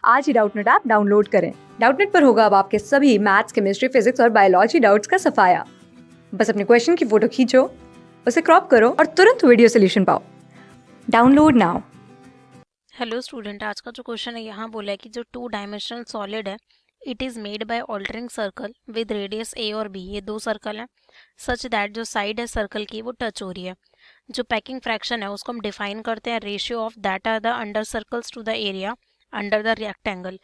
आज ही Doubtnut app download करें। Doubtnut पर होगा अब आपके सभी मैथ्स, केमिस्ट्री, फिजिक्स और बायोलॉजी डाउट्स का सफाया। बस अपने क्वेश्चन की फोटो खींचो, उसे क्रॉप करो और तुरंत वीडियो सोल्यूशन पाओ। Download now. हेलो स्टूडेंट, आज का जो क्वेश्चन है यहाँ बोला है कि जो 2 डायमेंशनल सॉलिड है it is made by altering circle with radius A और बी। ये 2 सर्कल हैं सच दैट जो साइड है सर्कल की वो टच हो रही है। जो पैकिंग फ्रैक्शन है उसको हम डिफाइन करते हैं ratio of that are the under circles to the area under the rectangle.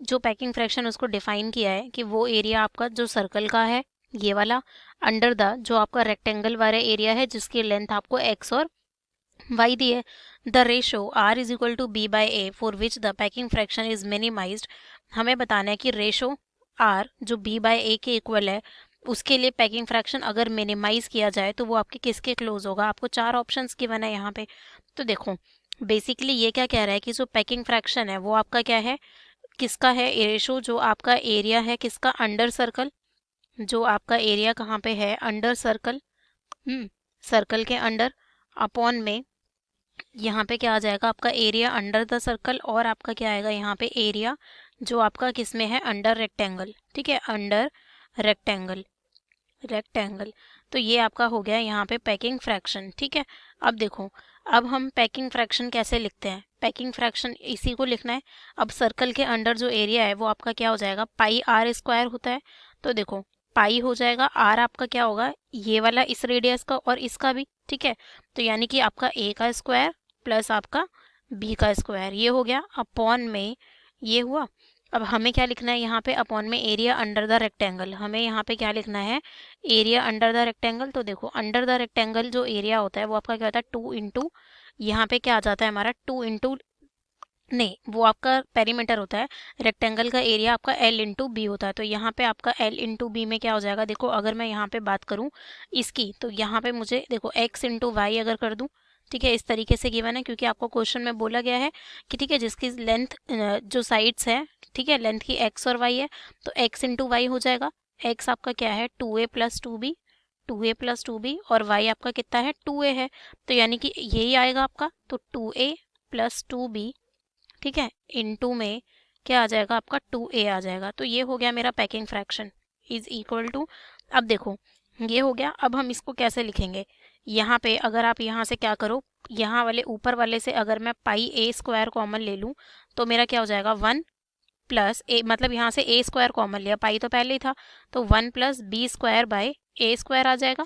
जो पैकिंग फ्रैक्शन उसको डिफाइन किया है कि वो एरिया आपका जो सर्कल का है ये वाला, अंडर द जो आपका रेक्टेंगल वाला एरिया है जिसकी लेंथ आपको एक्स और y दी है। The ratio r is equal to b by a for which the packing fraction is minimized. हमें बताना है कि रेशो r जो b बाई ए के इक्वल है उसके लिए पैकिंग फ्रैक्शन अगर मिनिमाइज किया जाए तो वो आपके किसके क्लोज होगा। आपको 4 ऑप्शंस गिवन है यहाँ पे। तो देखो बेसिकली ये क्या कह रहा है कि जो पैकिंग फ्रैक्शन है वो आपका क्या है, किसका है, रेशो जो आपका एरिया है किसका, अंडर सर्कल। जो आपका एरिया कहाँ पे है, अंडर सर्कल, सर्कल के अंडर, अपॉन में यहाँ पे क्या आ जाएगा आपका एरिया अंडर द सर्कल और आपका क्या आएगा यहाँ पे एरिया जो आपका किस में है, अंडर रेक्टेंगल। ठीक है, अंडर रेक्टेंगल, रेक्टेंगल। तो ये आपका हो गया यहाँ पे पैकिंग फ्रैक्शन। ठीक है, अब देखो अब हम पैकिंग फ्रैक्शन कैसे लिखते हैं। पैकिंग फ्रैक्शन इसी को लिखना है। अब सर्कल के अंडर जो एरिया है वो आपका क्या हो जाएगा, पाई आर स्क्वायर होता है। तो देखो पाई हो जाएगा, आर आपका क्या होगा, ये वाला इस रेडियस का और इसका भी। ठीक है, तो यानी कि आपका ए का स्क्वायर प्लस आपका बी का स्क्वायर ये हो गया, अपॉन में ये हुआ। अब हमें क्या लिखना है यहाँ पे, अपॉन में एरिया अंडर द रेक्टेंगल। हमें यहाँ पे क्या लिखना है, एरिया अंडर द रेक्टेंगल। तो देखो अंडर द रेक्टेंगल जो एरिया होता है वो आपका क्या होता है, 2 इंटू, यहाँ पे क्या आ जाता है हमारा 2 इंटू, नहीं वो आपका पेरीमीटर होता है। रेक्टेंगल का एरिया आपका एल इंटू बी होता है। तो यहाँ पे आपका एल इंटू बी में क्या हो जाएगा, देखो अगर मैं यहाँ पे बात करूँ इसकी तो यहाँ पे मुझे देखो एक्स इंटू वाई अगर कर दूँ, ठीक है, इस तरीके से गिवन है क्योंकि आपको क्वेश्चन में बोला गया है कि ठीक है जिसकी लेंथ जो साइड्स है, ठीक है, लेंथ की एक्स और वाई है तो एक्स इंटू वाई हो जाएगा। एक्स आपका क्या है 2a plus 2b, 2a plus 2b, और वाई आपका कितना है 2a है। तो यानी कि यही आएगा आपका, तो 2a प्लस 2b, ठीक है, इनटू में क्या आ जाएगा आपका 2a आ जाएगा। तो ये हो गया मेरा packing fraction is equal to, अब देखो ये हो गया। अब हम इसको कैसे लिखेंगे, यहाँ पे अगर आप यहाँ से क्या करो, यहाँ वाले ऊपर वाले से अगर मैं पाई ए स्क्वायर कॉमन ले लूँ तो मेरा क्या हो जाएगा 1 प्लस ए, मतलब यहाँ से ए स्क्वायर कॉमन लिया, पाई तो पहले ही था, तो 1 plus B square by A square आ जाएगा।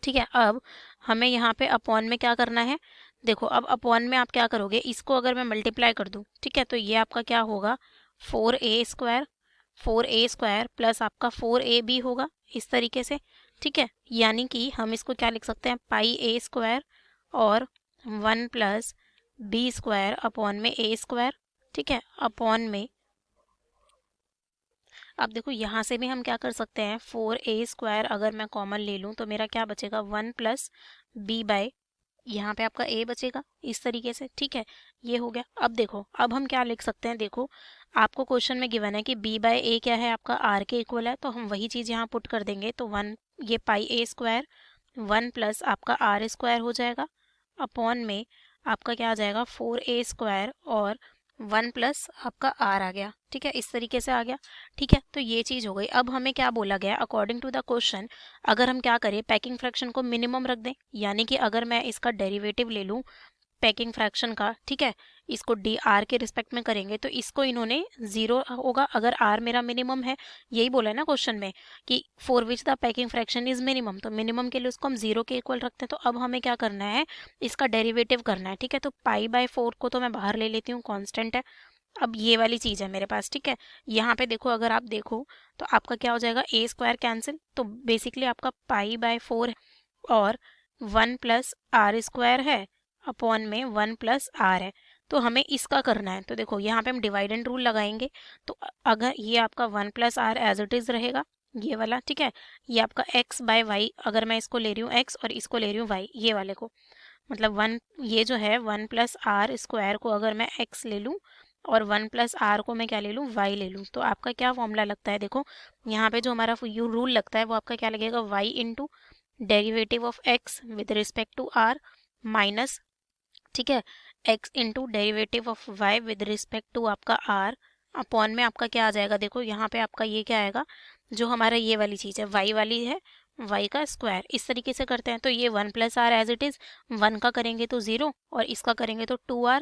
ठीक है, अब हमें यहाँ पे अपॉन में क्या करना है, देखो अब अपॉन में आप क्या करोगे, इसको अगर मैं मल्टीप्लाई कर दूँ, ठीक है, तो ये आपका क्या होगा 4a square, 4a square plus आपका 4ab होगा इस तरीके से। ठीक है, यानी कि हम इसको क्या लिख सकते हैं, पाई ए स्क्वायर और 1 प्लस बी स्क्वायर अपॉन में ए स्क्वायर। ठीक है, अपॉन में अब देखो यहाँ से भी हम क्या कर सकते हैं, 4a स्क्वायर अगर मैं कॉमन ले लूँ तो मेरा क्या बचेगा 1 प्लस बी बाय, यहाँ पे आपका a बचेगा इस तरीके से। ठीक है, ये हो गया। अब देखो अब हम क्या लिख सकते हैं, देखो आपको क्वेश्चन में गिवन है कि b बाय ए क्या है, आपका r के इक्वल है, तो हम वही चीज़ यहाँ पुट कर देंगे। तो 1 ये पाई a स्क्वायर 1 प्लस आपका r स्क्वायर हो जाएगा, अपॉन में आपका क्या आ जाएगा 4a स्क्वायर और 1 प्लस आपका r आ गया। ठीक है, इस तरीके से आ गया। ठीक है, तो ये चीज़ हो गई। अब हमें क्या बोला गया, अकॉर्डिंग टू द क्वेश्चन अगर हम क्या करें पैकिंग फ्रैक्शन को मिनिमम रख दें, यानी कि अगर मैं इसका डेरिवेटिव ले लूँ पैकिंग फ्रैक्शन का, ठीक है, इसको डी आर के रिस्पेक्ट में करेंगे तो इसको इन्होंने 0 होगा अगर आर मेरा मिनिमम है। यही बोला है ना क्वेश्चन में कि for which the packing fraction is minimum, तो मिनिमम के लिए उसको हम 0 के इक्वल रखते हैं। तो अब हमें क्या करना है, इसका डेरिवेटिव करना है। ठीक है, तो पाई बाय 4 को तो मैं बाहर ले लेती हूँ, कांस्टेंट है। अब ये वाली चीज़ है मेरे पास। ठीक है, यहाँ पे देखो अगर आप देखो तो आपका क्या हो जाएगा, ए स्क्वायर कैंसिल, तो बेसिकली आपका पाई बाय 4 और 1 प्लस आर स्क्वायर है, अपॉन में 1 प्लस आर है। तो हमें इसका करना है। तो देखो यहाँ पे हम डिवाइड एंड रूल लगाएंगे, तो अगर ये आपका 1 plus r as it is रहेगा ये वाला, ठीक है, ये आपका x बाय वाई, अगर मैं इसको ले रही हूँ x और इसको ले रही हूँ y, ये वाले को, मतलब 1 ये जो है 1 प्लस आर स्क्वायर को अगर मैं x ले लूँ और 1 प्लस आर को मैं क्या ले लूँ, y ले लूँ, तो आपका क्या फॉर्मूला लगता है, देखो यहाँ पे जो हमारा यू रूल लगता है वो आपका क्या लगेगा, y into derivative of x with respect to r minus, ठीक है, x into derivative of y with respect to आपका r अपॉन में आपका क्या आ जाएगा, देखो यहाँ पे आपका ये क्या आएगा, जो हमारा ये वाली चीज़ है y वाली है, y का स्क्वायर, इस तरीके से करते हैं। तो ये 1 plus r as it is, 1 का करेंगे तो 0 और इसका करेंगे तो 2r,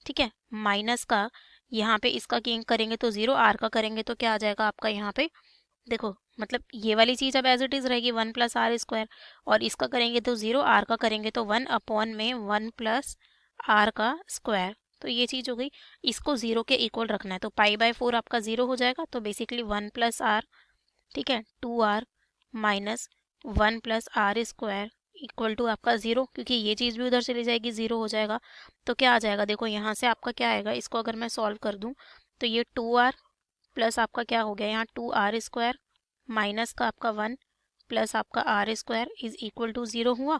ठीक है, माइनस का यहाँ पे इसका किंग करेंगे तो 0, r का करेंगे तो क्या आ जाएगा आपका यहाँ पे, देखो मतलब ये वाली चीज़ अब एज इट इज़ रहेगी 1 प्लस आर स्क्वायर, और इसका करेंगे तो 0, r का करेंगे तो 1 अपॉन में 1 प्लस आर का स्क्वायर। तो ये चीज़ हो गई, इसको 0 के इक्वल रखना है, तो π/4 आपका 0 हो जाएगा। तो बेसिकली 1 प्लस आर, ठीक है, 2r minus 1 plus r square equal to आपका 0, क्योंकि ये चीज़ भी उधर चली जाएगी, 0 हो जाएगा। तो क्या आ जाएगा, देखो यहाँ से आपका क्या आएगा, इसको अगर मैं सॉल्व कर दूँ तो ये 2r प्लस आपका क्या हो गया यहाँ 2r स्क्वायर माइनस का आपका 1 प्लस आपका r square is equal to 0 हुआ।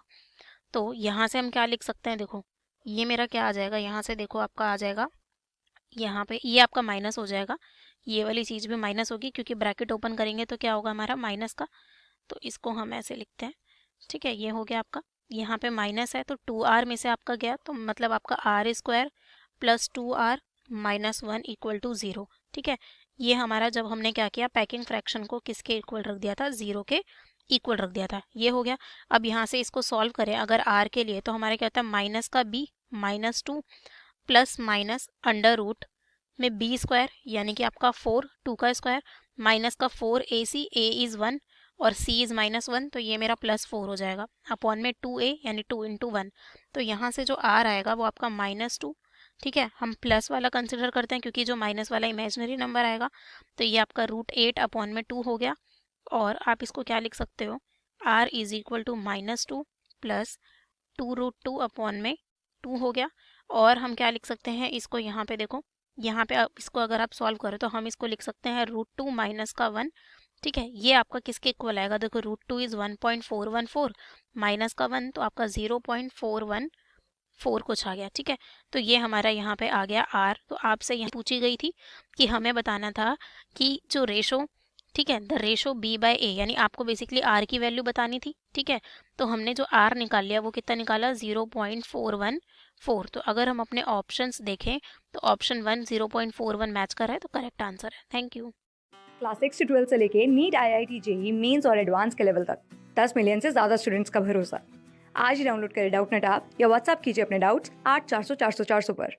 तो यहाँ से हम क्या लिख सकते हैं, देखो ये मेरा क्या आ जाएगा, यहाँ से देखो आपका आ जाएगा, यहाँ पे ये आपका माइनस हो जाएगा, ये वाली चीज़ भी माइनस होगी, क्योंकि ब्रैकेट ओपन करेंगे तो क्या होगा हमारा माइनस का। तो इसको हम ऐसे लिखते हैं, ठीक है, ये हो गया आपका, यहाँ पे माइनस है तो 2r में से आपका गया, तो मतलब आपका r square plus 2r minus 1 equal to 0, ठीक है। ये हमारा जब हमने क्या किया, पैकिंग फ्रैक्शन को किसके इक्वल रख दिया था, 0 के इक्वल रख दिया था, ये हो गया। अब यहाँ से इसको सॉल्व करें अगर r के लिए, तो हमारे क्या होता है माइनस का b minus 2 plus minus under root में b स्क्वायर यानी कि आपका 4, 2 का स्क्वायर माइनस का 4ac, a इज़ 1 और c इज़ माइनस 1, तो ये मेरा प्लस 4 हो जाएगा अपॉन में 2a यानी 2 इंटू 1। तो यहाँ से जो r आएगा वो आपका माइनस 2, ठीक है, हम प्लस वाला कंसिडर करते हैं क्योंकि जो माइनस वाला इमेजिनरी नंबर आएगा। तो ये आपका √8 अपॉन में 2 हो गया, और आप इसको क्या लिख सकते हो, r is equal to minus 2 plus 2√2 upon में 2 हो गया। और हम क्या लिख सकते हैं इसको, यहाँ पे देखो, यहाँ पे इसको अगर आप सॉल्व करो तो हम इसको लिख सकते हैं √2 माइनस का 1, ठीक है। ये आपका किसके इक्वल आएगा, देखो √2 इज़ 1.414 माइनस का 1 तो आपका 0.414 कुछ आ गया, ठीक है। तो ये हमारा यहाँ पे आ गया r। तो आपसे यहाँ पूछी गई थी कि हमें बताना था कि जो रेशो, ठीक है, द रेशो b/a, यानी आपको बेसिकली r की वैल्यू बतानी थी, ठीक है। तो हमने जो r निकाल लिया वो कितना निकाला, 0.414। तो अगर हम अपने ऑप्शंस देखें तो ऑप्शन 1 0.41 मैच कर रहा है, तो करेक्ट आंसर है। Thank you. क्लास 6 से 12 से लेके नीट, IIT, जेई मेंस और एडवांस के लेवल तक 10 मिलियन से ज़्यादा स्टूडेंट्स का भरोसा। आज ही डाउनलोड करें डाउटनेट ऐप या व्हाट्सएप कीजिए अपने डाउट्स 8400 400 400 पर।